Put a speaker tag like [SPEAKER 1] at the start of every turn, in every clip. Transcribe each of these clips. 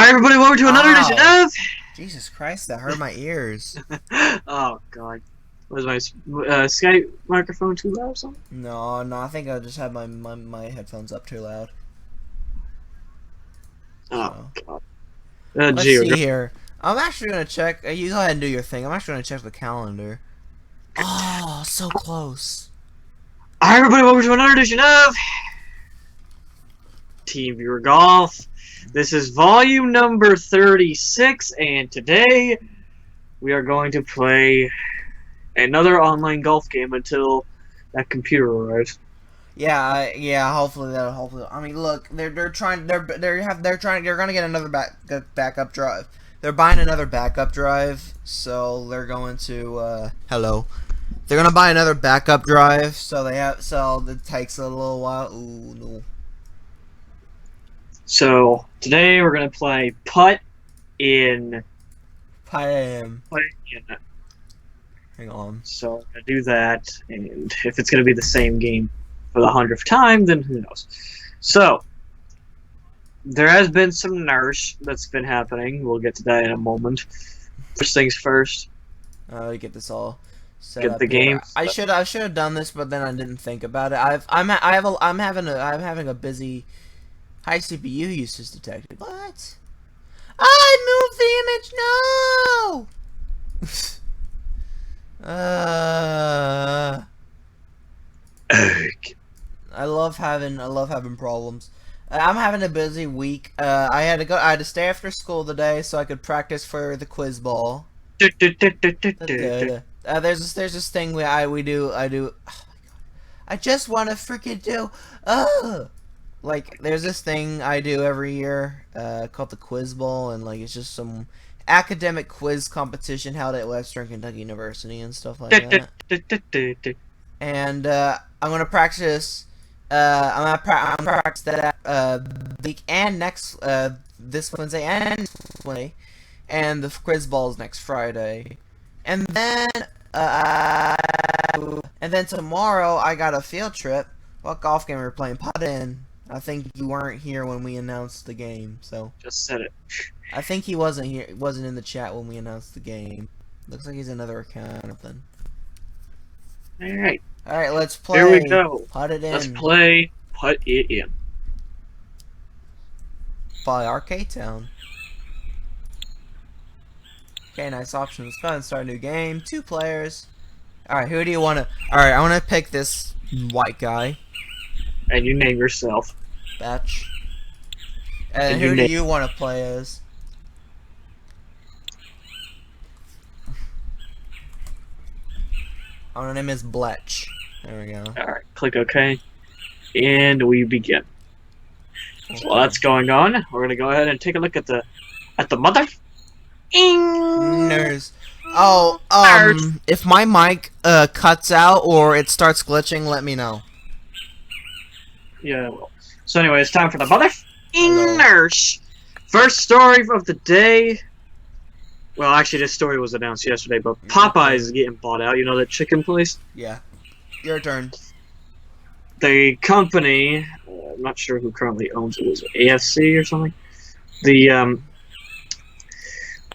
[SPEAKER 1] Alright, everybody, welcome to another edition
[SPEAKER 2] Ow.
[SPEAKER 1] of...
[SPEAKER 2] Jesus Christ, that hurt my ears.
[SPEAKER 1] Oh, God. Was my Skype microphone too loud or something?
[SPEAKER 2] No, I think I just had my headphones up too loud.
[SPEAKER 1] Oh,
[SPEAKER 2] So.
[SPEAKER 1] God.
[SPEAKER 2] Let's
[SPEAKER 1] Gee,
[SPEAKER 2] see here. I'm actually gonna check. You go ahead and do your thing. I'm actually gonna check the calendar. Oh, so close.
[SPEAKER 1] Alright, everybody, welcome to another edition of... Teamviewer Golf. This is volume number 36, and today we are going to play another online golf game until that computer arrives.
[SPEAKER 2] Yeah. Hopefully that'll. I mean, look, they're gonna get another backup drive. They're buying another backup drive, so they're going to. Hello. They're gonna buy another backup drive, so it takes a little while. Ooh, no.
[SPEAKER 1] So, today we're going to play putt in...
[SPEAKER 2] Pam.
[SPEAKER 1] ENunn.
[SPEAKER 2] Hang on.
[SPEAKER 1] So, I'm going to do that, and if it's going to be the same game for the 100th time, then who knows. So, there has been some nerfs that's been happening. We'll get to that in a moment. First things first.
[SPEAKER 2] We get this all set
[SPEAKER 1] Get
[SPEAKER 2] up
[SPEAKER 1] the
[SPEAKER 2] here.
[SPEAKER 1] game.
[SPEAKER 2] I should have done this, but then I didn't think about it. I'm having a busy. High CPU usage detected. What? I moved the image. No. I love having problems. I'm having a busy week. I had to stay after school today so I could practice for the quiz ball. There's this thing we do. Oh my god. I just want to freaking do. Like, there's this thing I do every year called the Quiz Bowl, and like it's just some academic quiz competition held at Western Kentucky University and stuff like that. And I'm gonna practice. I'm gonna practice that week and next this Wednesday and next Wednesday, and the quiz ball is next Friday, and then tomorrow I got a field trip. What golf game we're playing? Pot in. I think you weren't here when we announced the game, so.
[SPEAKER 1] Just said it.
[SPEAKER 2] I think he wasn't here. Wasn't in the chat when we announced the game. Looks like he's another account or something.
[SPEAKER 1] Alright.
[SPEAKER 2] Alright, let's play.
[SPEAKER 1] Here we go.
[SPEAKER 2] Put it in.
[SPEAKER 1] Let's play Put It In.
[SPEAKER 2] By Arcade Town. Okay, nice option. Let's go ahead and start a new game. 2 players. Alright, who do you want to... Alright, I want to pick this white guy.
[SPEAKER 1] And you name yourself.
[SPEAKER 2] Betch. And who do you want to play as? Our name is Bletch. There we go.
[SPEAKER 1] Alright, click OK. And we begin. So while that's going on, we're gonna go ahead and take a look at the mother.
[SPEAKER 2] Nurse. Oh, if my mic cuts out or it starts glitching, let me know.
[SPEAKER 1] Yeah, well. So anyway, it's time for the mother nurse. First story of the day. Well, actually, this story was announced yesterday, but Popeyes is getting bought out. You know that chicken place?
[SPEAKER 2] Yeah. Your turn.
[SPEAKER 1] The company, I'm not sure who currently owns it. Was it AFC or something? The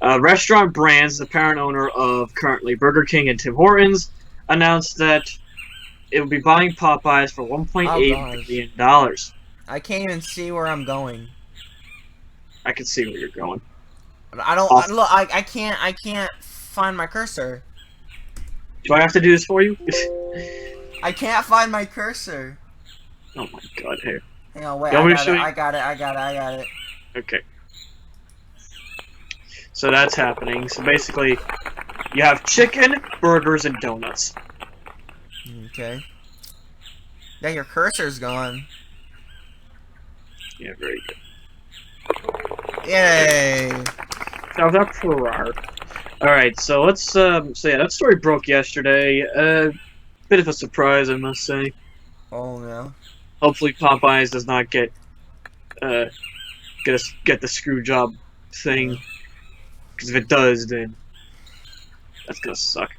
[SPEAKER 1] Restaurant Brands, the parent owner of currently Burger King and Tim Hortons, announced that it will be buying Popeyes for $1.8 billion.
[SPEAKER 2] I can't even see where I'm going. I
[SPEAKER 1] can see where you're going.
[SPEAKER 2] I don't look. I can't find my cursor.
[SPEAKER 1] Do I have to do this for you?
[SPEAKER 2] I can't find my cursor.
[SPEAKER 1] Oh my god! Here.
[SPEAKER 2] Hang on, wait. I got it.
[SPEAKER 1] Okay. So that's happening. So basically, you have chicken, burgers, and donuts.
[SPEAKER 2] Okay. Yeah, your cursor's gone.
[SPEAKER 1] Yeah, very good.
[SPEAKER 2] Yay!
[SPEAKER 1] Now that's for Alright, so let's so yeah, that story broke yesterday. Bit of a surprise, I must say.
[SPEAKER 2] Oh no.
[SPEAKER 1] Hopefully Popeyes does not get the screw job thing. Because if it does, then that's gonna suck.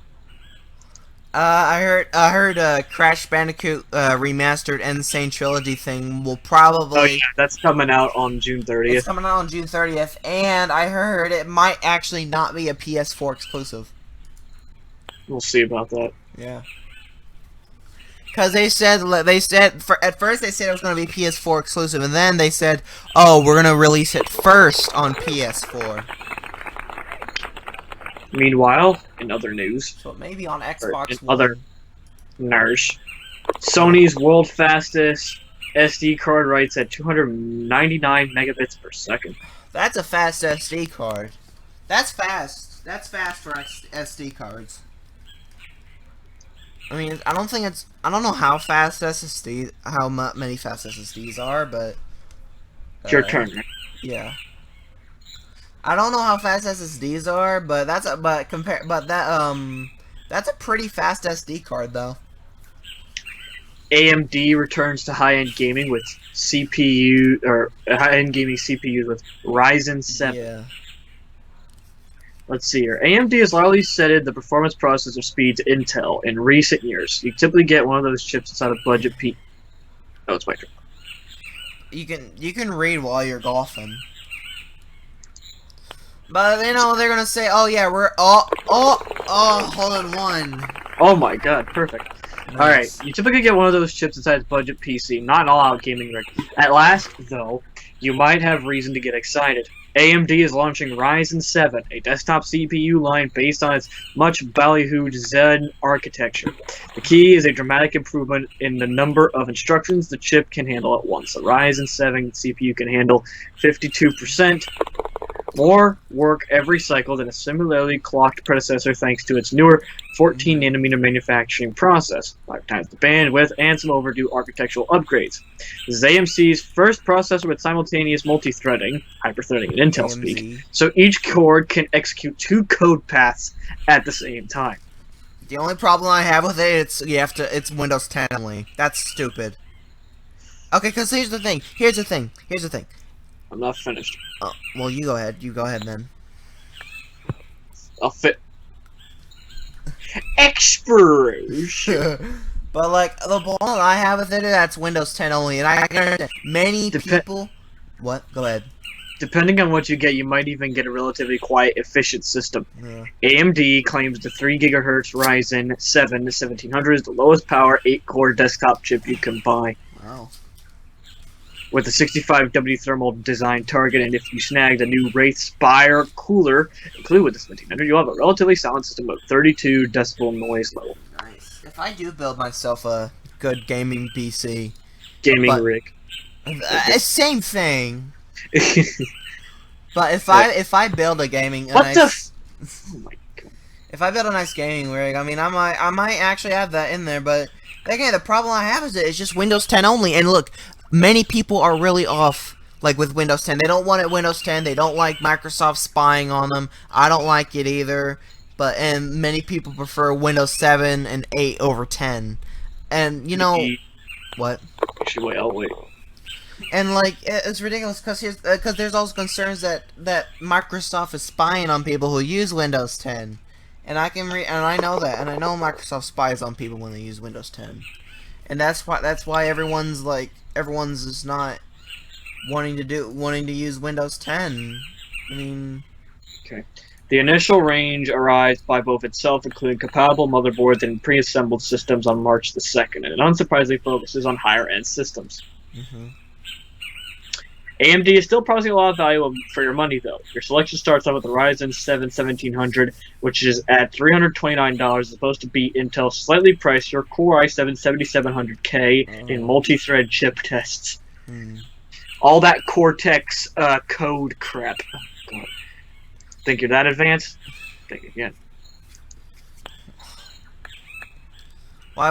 [SPEAKER 2] I heard Crash Bandicoot remastered Insane Trilogy thing will probably.
[SPEAKER 1] Oh yeah, that's coming out on June 30th.
[SPEAKER 2] It's coming out on June 30th, and I heard it might actually not be a PS4 exclusive.
[SPEAKER 1] We'll see about that.
[SPEAKER 2] Yeah. Because at first they said it was going to be PS4 exclusive, and then they said, oh, we're going to release it first on PS4.
[SPEAKER 1] Meanwhile, in other news,
[SPEAKER 2] So maybe on Xbox
[SPEAKER 1] in
[SPEAKER 2] One.
[SPEAKER 1] other nerds, Sony's world fastest SD card writes at 299 megabits per second.
[SPEAKER 2] That's a fast SD card. That's fast. That's fast for SD cards. I mean, I don't know how fast many fast SSDs are, but
[SPEAKER 1] It's your turn. Right?
[SPEAKER 2] yeah. I don't know how fast SSDs are, but that's a pretty fast SD card though.
[SPEAKER 1] AMD returns to high-end gaming with high-end gaming CPUs with Ryzen 7.
[SPEAKER 2] Yeah.
[SPEAKER 1] Let's see here. AMD has largely cited the performance processor speed to Intel in recent years. You typically get one of those chips inside a budget P. Oh, it's my turn.
[SPEAKER 2] You can read while you're golfing. But you know they're gonna say, "Oh yeah, we're hold on one."
[SPEAKER 1] Oh my god, perfect.
[SPEAKER 2] Nice.
[SPEAKER 1] Alright, you typically get one of those chips inside a budget PC, not an all-out gaming rig. At last, though, you might have reason to get excited. AMD is launching Ryzen 7, a desktop CPU line based on its much ballyhooed Zen architecture. The key is a dramatic improvement in the number of instructions the chip can handle at once. The Ryzen 7 CPU can handle 52% more work every cycle than a similarly clocked predecessor thanks to its newer 14nm manufacturing process, 5 times the bandwidth, and some overdue architectural upgrades. This is AMC's first processor with simultaneous multi-threading, hyper-threading in Intel speak, so each core can execute 2 code paths at the same time.
[SPEAKER 2] The only problem I have with it, it's Windows 10 only. That's stupid. Okay, because here's the thing.
[SPEAKER 1] I'm not finished.
[SPEAKER 2] Oh, well, you go ahead. You go ahead, then.
[SPEAKER 1] I'll fit. Expiration.
[SPEAKER 2] But, like, the problem I have with it, that's Windows 10 only, and I can understand many people... What? Go ahead.
[SPEAKER 1] Depending on what you get, you might even get a relatively quiet, efficient system.
[SPEAKER 2] Yeah.
[SPEAKER 1] AMD claims the 3 GHz Ryzen 7 1700 is the lowest power 8-core desktop chip you can buy.
[SPEAKER 2] Wow.
[SPEAKER 1] With a 65W thermal design target, and if you snagged a new Wraith Spire cooler included with the 1700, you'll have a relatively silent system of 32 decibel noise level.
[SPEAKER 2] Nice. If I do build myself a good gaming PC...
[SPEAKER 1] Rig.
[SPEAKER 2] Same thing. But if I build a gaming...
[SPEAKER 1] Oh my god.
[SPEAKER 2] If I build a nice gaming rig, I mean, I might actually have that in there, but... Again, the problem I have is it's just Windows 10 only, and look... Many people are really off, like, with Windows 10. They don't want it Windows 10. They don't like Microsoft spying on them. I don't like it either. And many people prefer Windows 7 and 8 over 10. And, you know... What?
[SPEAKER 1] Actually, wait, I'll wait.
[SPEAKER 2] And, like, it's ridiculous because there's also concerns that Microsoft is spying on people who use Windows 10. And I know that. And I know Microsoft spies on people when they use Windows 10. And that's why everyone's just not wanting to use Windows 10. I mean,
[SPEAKER 1] okay. The initial range arrived by both itself, including compatible motherboards and pre-assembled systems on March the 2nd, and it unsurprisingly focuses on higher-end systems.
[SPEAKER 2] Mm-hmm.
[SPEAKER 1] AMD is still promising a lot of value for your money, though. Your selection starts out with the Ryzen 7 1700, which is at $329, as opposed to beat Intel's slightly pricier Core i7 7700K in multi-thread chip tests. All that Cortex code crap. Oh, God. Think you're that advanced? Think again.
[SPEAKER 2] Why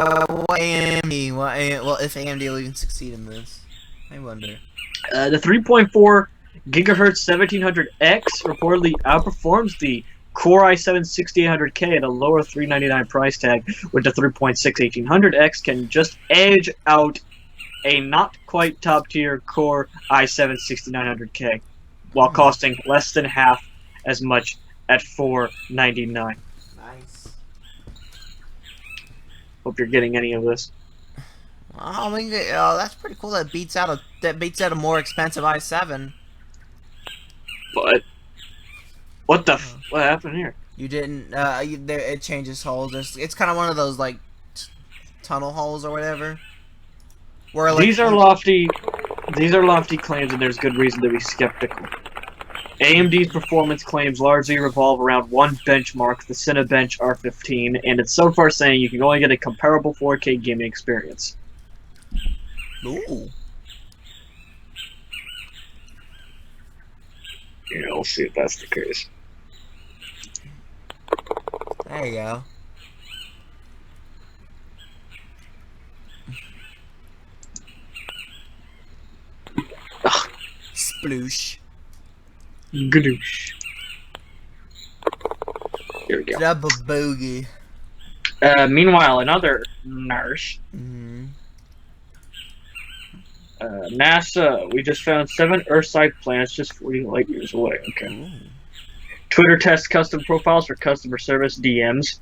[SPEAKER 2] AMD? Well, if AMD will even succeed in this, I wonder.
[SPEAKER 1] The 3.4 gigahertz 1700X reportedly outperforms the Core i7 6800K at a lower $399 price tag, with the 3.6 1800X can just edge out a not quite top tier Core i7 6900K, while costing less than half as much at $499.
[SPEAKER 2] Nice.
[SPEAKER 1] Hope you're getting any of this.
[SPEAKER 2] I mean, that's pretty cool. That beats out a more expensive i7.
[SPEAKER 1] But what what happened here?
[SPEAKER 2] You didn't. It changes holes. It's kind of one of those like tunnel holes or whatever. Where like
[SPEAKER 1] these are lofty claims, and there's good reason to be skeptical. AMD's performance claims largely revolve around one benchmark, the Cinebench R15, and it's so far saying you can only get a comparable 4K gaming experience.
[SPEAKER 2] Ooh.
[SPEAKER 1] Yeah, we'll see if that's the case.
[SPEAKER 2] There you go. Sploosh.
[SPEAKER 1] Gadoosh. Here we go.
[SPEAKER 2] Double bogey.
[SPEAKER 1] Meanwhile, another nurse.
[SPEAKER 2] Mm-hmm.
[SPEAKER 1] NASA, we just found 7 Earth-side planets just 40 light years away. Okay.
[SPEAKER 2] Ooh.
[SPEAKER 1] Twitter tests custom profiles for customer service DMs.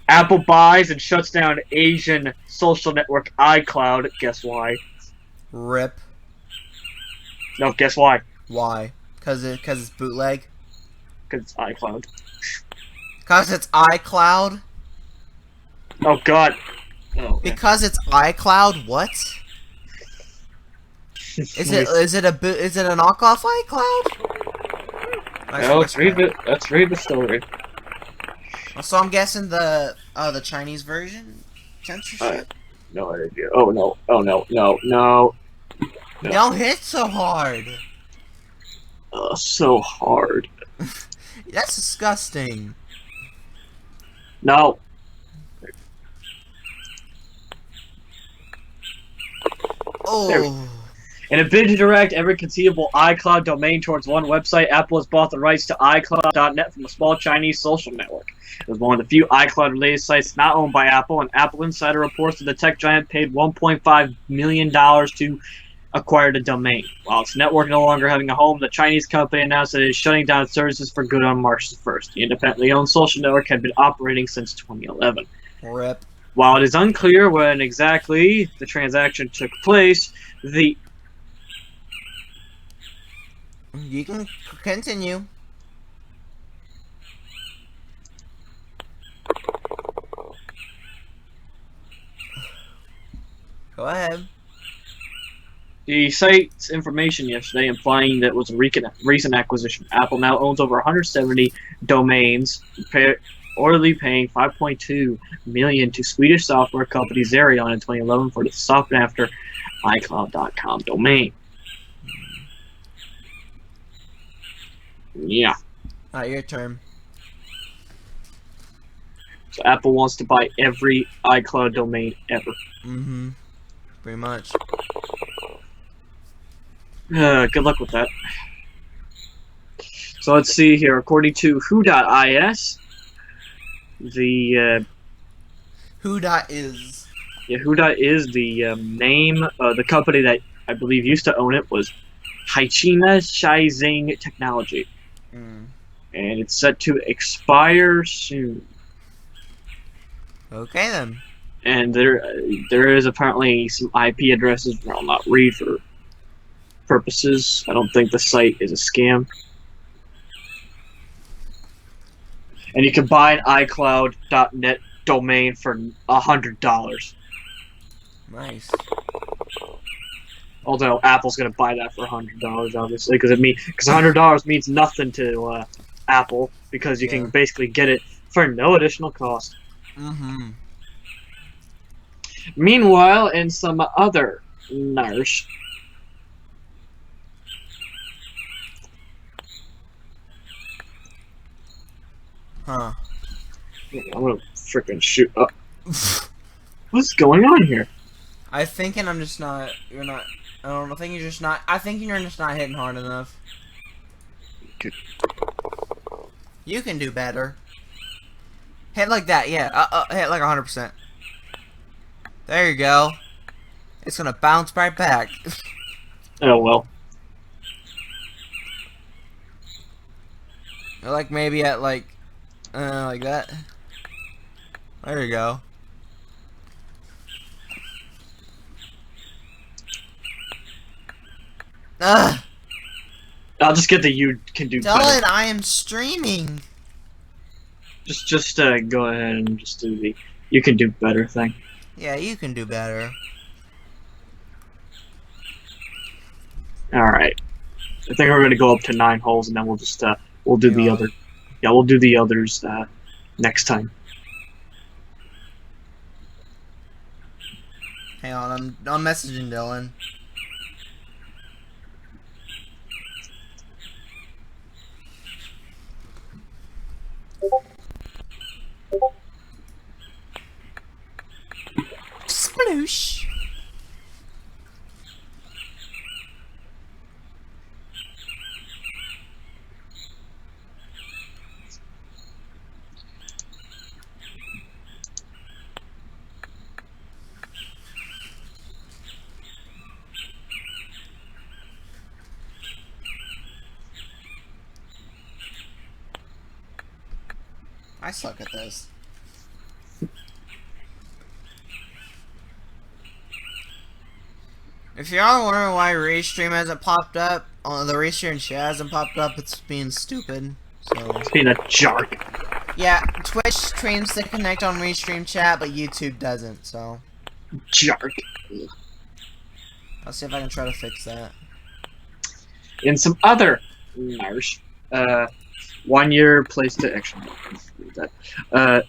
[SPEAKER 1] Apple buys and shuts down Asian social network iCloud. Guess why?
[SPEAKER 2] Rip.
[SPEAKER 1] No, guess why?
[SPEAKER 2] Why? Cause it's bootleg.
[SPEAKER 1] Because it's iCloud.
[SPEAKER 2] Cause it's iCloud.
[SPEAKER 1] Oh God. Oh,
[SPEAKER 2] because it's iCloud. What? Is it a knockoff iCloud?
[SPEAKER 1] No, let's read the story.
[SPEAKER 2] So I'm guessing the Chinese version censorship.
[SPEAKER 1] No idea. Oh no! Oh no! No! No! No.
[SPEAKER 2] Don't hit so hard.
[SPEAKER 1] So hard.
[SPEAKER 2] That's disgusting.
[SPEAKER 1] No.
[SPEAKER 2] Oh.
[SPEAKER 1] In a bid to direct every conceivable iCloud domain towards one website, Apple has bought the rights to iCloud.net from a small Chinese social network. It was one of the few iCloud-related sites not owned by Apple, and Apple Insider reports that the tech giant paid $1.5 million to acquire the domain. While its network no longer having a home, the Chinese company announced that it is shutting down services for good on March 1st. The independently owned social network had been operating since 2011.
[SPEAKER 2] Rip.
[SPEAKER 1] While it is unclear when exactly the transaction took place,
[SPEAKER 2] You can continue. Go ahead.
[SPEAKER 1] The site's information yesterday implying that it was a recent acquisition. Apple now owns over 170 domains, orderly paying $5.2 million to Swedish software company Zerion in 2011 for the sought-after iCloud.com domain. Yeah.
[SPEAKER 2] Alright, your turn.
[SPEAKER 1] So Apple wants to buy every iCloud domain ever.
[SPEAKER 2] Mm-hmm. Pretty much.
[SPEAKER 1] Good luck with that. So let's see here. According to who.is, the
[SPEAKER 2] who.is.
[SPEAKER 1] Yeah, who.is the name of the company that I believe used to own it was Haichina Shizing Technology.
[SPEAKER 2] Mm.
[SPEAKER 1] And it's set to expire soon.
[SPEAKER 2] Okay then.
[SPEAKER 1] And there is apparently some IP addresses that I'll not read for purposes. I don't think the site is a scam. And you can buy an iCloud.net domain for $100.
[SPEAKER 2] Nice.
[SPEAKER 1] Although Apple's gonna buy that for $100, obviously, because $100 means nothing to Apple, because you can basically get it for no additional cost.
[SPEAKER 2] Mm-hmm.
[SPEAKER 1] Meanwhile, in some other news,
[SPEAKER 2] Huh.
[SPEAKER 1] I'm gonna freaking shoot up. What's going on here?
[SPEAKER 2] I think I'm just not. You're not. I don't know. I think you're just not. I think you're just not hitting hard enough.
[SPEAKER 1] Good.
[SPEAKER 2] You can do better. Hit like that, yeah. Hit like 100%. There you go. It's gonna bounce right back.
[SPEAKER 1] Oh well.
[SPEAKER 2] Or like maybe at like Like that. There you go. Ugh!
[SPEAKER 1] I'll just get the you can do
[SPEAKER 2] Dylan,
[SPEAKER 1] better.
[SPEAKER 2] I am streaming.
[SPEAKER 1] Just go ahead and just do the you can do better thing.
[SPEAKER 2] Yeah, you can do better.
[SPEAKER 1] Alright. I think we're gonna go up to 9 holes and then we'll just we'll do the
[SPEAKER 2] Yeah.
[SPEAKER 1] other. Yeah, we'll do the others next time.
[SPEAKER 2] Hang on, I'm messaging Dylan. Sploosh. I suck at this. If y'all wondering why restream hasn't popped up, the restream chat hasn't popped up, it's being stupid. So
[SPEAKER 1] It's being a jerk.
[SPEAKER 2] yeah, Twitch streams to connect on restream chat, but YouTube doesn't. So
[SPEAKER 1] Jerk.
[SPEAKER 2] I'll see if I can try to fix that.
[SPEAKER 1] In some other news, 1 year place to actually that.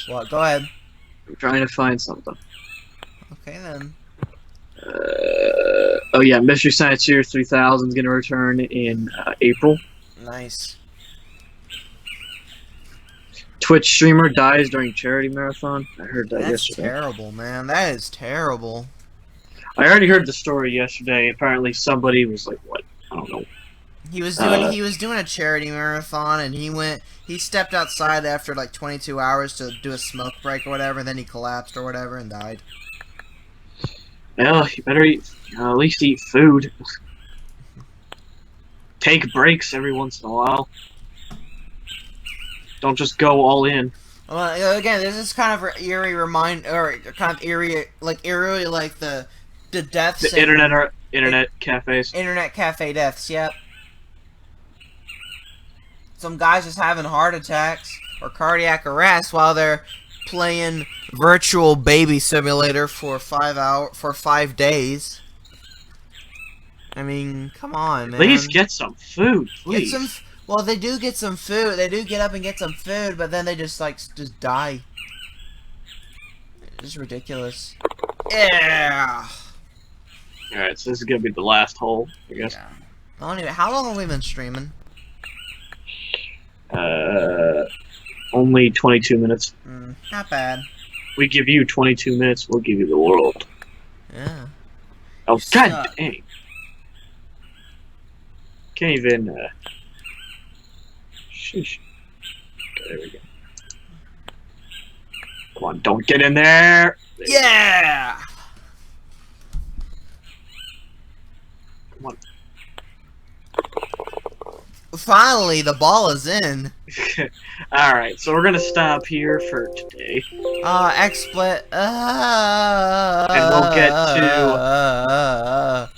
[SPEAKER 2] What? Go ahead.
[SPEAKER 1] I'm trying to find something.
[SPEAKER 2] Okay then.
[SPEAKER 1] Oh yeah, Mystery Science Year 3000 is gonna return in April.
[SPEAKER 2] Nice.
[SPEAKER 1] Twitch streamer dies during charity marathon. I heard that
[SPEAKER 2] That's
[SPEAKER 1] yesterday.
[SPEAKER 2] terrible, man. That is terrible.
[SPEAKER 1] I already heard the story yesterday. Apparently, somebody was like, "What? I don't know."
[SPEAKER 2] He was doing a charity marathon, and he stepped outside after like 22 hours to do a smoke break or whatever, and then he collapsed or whatever and died.
[SPEAKER 1] Well, you better eat. At least eat food. Take breaks every once in a while. Don't just go all in.
[SPEAKER 2] Well, again, this is kind of an eerie or kind of eerie like the deaths.
[SPEAKER 1] The internet cafes.
[SPEAKER 2] Internet cafe deaths. Yep. Some guys just having heart attacks or cardiac arrest while they're playing virtual baby simulator for 5 days. I mean, come on, man.
[SPEAKER 1] At least get some food, please.
[SPEAKER 2] Well, they do get some food. They do get up and get some food, but then they just die. It's ridiculous. Yeah.
[SPEAKER 1] Alright, so this is gonna be the last hole, I guess.
[SPEAKER 2] Yeah. I don't even, how long have we been streaming?
[SPEAKER 1] Only 22 minutes.
[SPEAKER 2] Not bad.
[SPEAKER 1] We give you 22 minutes, we'll give you the world.
[SPEAKER 2] Yeah.
[SPEAKER 1] Oh,
[SPEAKER 2] Suck.
[SPEAKER 1] god dang. Can't even, Sheesh. Okay, there we go. Come on, don't get in there!
[SPEAKER 2] Yeah!
[SPEAKER 1] Come on.
[SPEAKER 2] Finally, the ball is in.
[SPEAKER 1] Alright, so we're gonna stop here for today.
[SPEAKER 2] XSplit.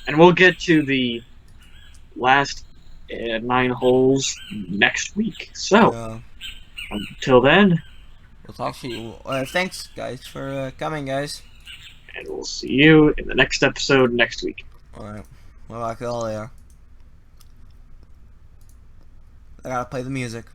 [SPEAKER 1] And we'll get to the last 9 holes next week. So, until then,
[SPEAKER 2] we'll talk to you. Thanks, guys, for coming, guys.
[SPEAKER 1] And we'll see you in the next episode next week.
[SPEAKER 2] Alright. Well, I'll see you all later. I gotta play the music.